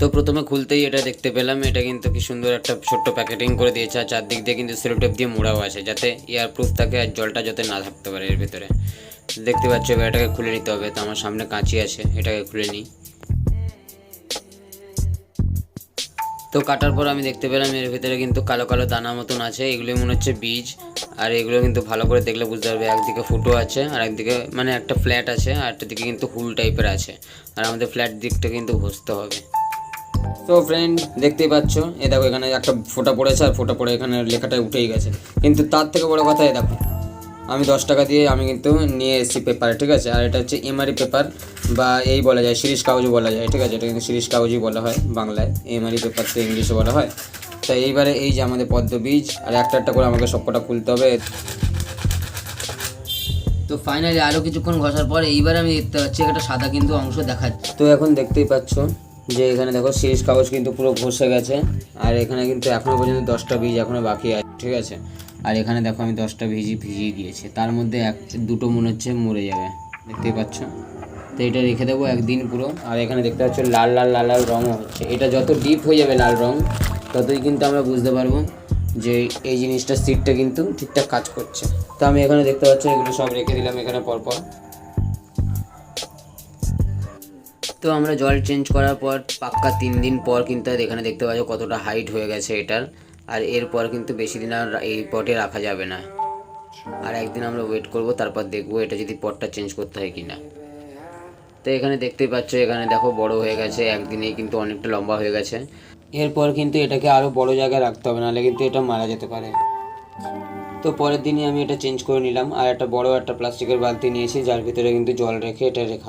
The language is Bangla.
তো প্রথমে খুলতেই এটা দেখতে পেলাম, এটা কিন্তু কি সুন্দর একটা ছোট্ট প্যাকেটিং করে দিয়েছে, আর চারদিক দিয়ে কিন্তু সেলো টেপ দিয়ে মোড়াও আছে যাতে এয়ার প্রুফ থাকে আর জলটা যাতে না থাকতে পারে এর ভিতরে। দেখতে পাচ্ছ, এবার এটাকে খুলে নিতে হবে। তো আমার সামনে কাঁচি আছে, এটাকে খুলে নিই। তো কাটার পর আমি দেখতে পেলাম এর ভিতরে কিন্তু কালো কালো দানা মতন আছে, এগুলো মনে হচ্ছে বীজ। আর এগুলো কিন্তু ভালো করে দেখলে বুঝতে পারবে, একদিকে ফুটো আছে আর একদিকে মানে একটা ফ্ল্যাট আছে, আর একটা দিকে কিন্তু হুল টাইপের আছে। আর আমাদের ফ্ল্যাট দিকটা কিন্তু ঘষতে হবে। তো ফ্রেন্ড দেখতেই পাচ্ছ, এ দেখো এখানে একটা ফোঁটা পড়েছে, আর ফোঁটা পড়ে এখানে লেখাটা উঠেই গেছে। কিন্তু তার থেকে বড় কথা, এ দেখো আমি 10 টাকা দিয়ে আমি কিন্তু নিয়ে এসেছি পেপারে, ঠিক আছে। আর এটা হচ্ছে এমআরই পেপার, বা এই বলা যায় শিরিষ কাগজও বলা যায়, ঠিক আছে। এটা কিন্তু শিরিষ কাগজই বলা হয় বাংলায়, এমআরই পেপার তো ইংলিশে বলা হয়। তাই এইবারে এই যে আমাদের পদ্ম বীজ, আর একটা একটা করে আমাকে সবকটা খুলতে হবে। তো ফাইনালি আরও কিছুক্ষণ ঘষার পর এইবার আমি দেখতে পাচ্ছি একটা সাদা কিন্তু অংশ দেখাচ্ছে। তো এখন দেখতেই পাচ্ছ যে এখানে দেখো শিরিষ কাগজ কিন্তু পুরো ঘষে গেছে, আর এখানে কিন্তু এখনও পর্যন্ত 10টা বীজ এখনও বাকি আছে, ঠিক আছে। আর এখানে দেখো আমি 10টা ভিজিয়ে দিয়েছি, তার মধ্যে দুটো মনে হচ্ছে মরে যাবে, দেখতেই পাচ্ছ। তো এটা রেখে দেবো একদিন পুরো। আর এখানে দেখতে পাচ্ছ লাল লাল লাল লাল রঙও হচ্ছে, এটা যত ডিপ হয়ে যাবে লাল রঙ, ততই কিন্তু আমরা বুঝতে পারবো যে এই জিনিসটা সিটটা কিন্তু ঠিকঠাক কাজ করছে। তো আমি এখানে দেখতে পাচ্ছি এগুলো সব রেখে দিলাম এখানে পরপর। তো আমরা জল চেঞ্জ করার পর পাক্কা 3 দিন পর কিন্তু এখানে দেখতে পাচ্ছ কতটা হাইট হয়ে গেছে এটার। আর এরপর কিন্তু বেশি দিন আর এই পটে রাখা যাবে না, আর একদিন আমরা ওয়েট করব, তারপর দেখবো এটা যদি পটটা চেঞ্জ করতে হয় কিনা। তো এখানে দেখতেই পাচ্ছ, এখানে দেখো বড় হয়ে গেছে, একদিনেই কিন্তু অনেকটা লম্বা হয়ে গেছে। এরপর কিন্তু এটাকে আরও বড় জায়গায় রাখতে হবে, নাহলে কিন্তু এটা মারা যেতে পারে। তো পরের দিনই আমি এটা চেঞ্জ করে নিলাম, আর একটা বড় একটা প্লাস্টিকের বালতি নিয়েছি, যার ভিতরে কিন্তু জল রেখে এটা রেখা।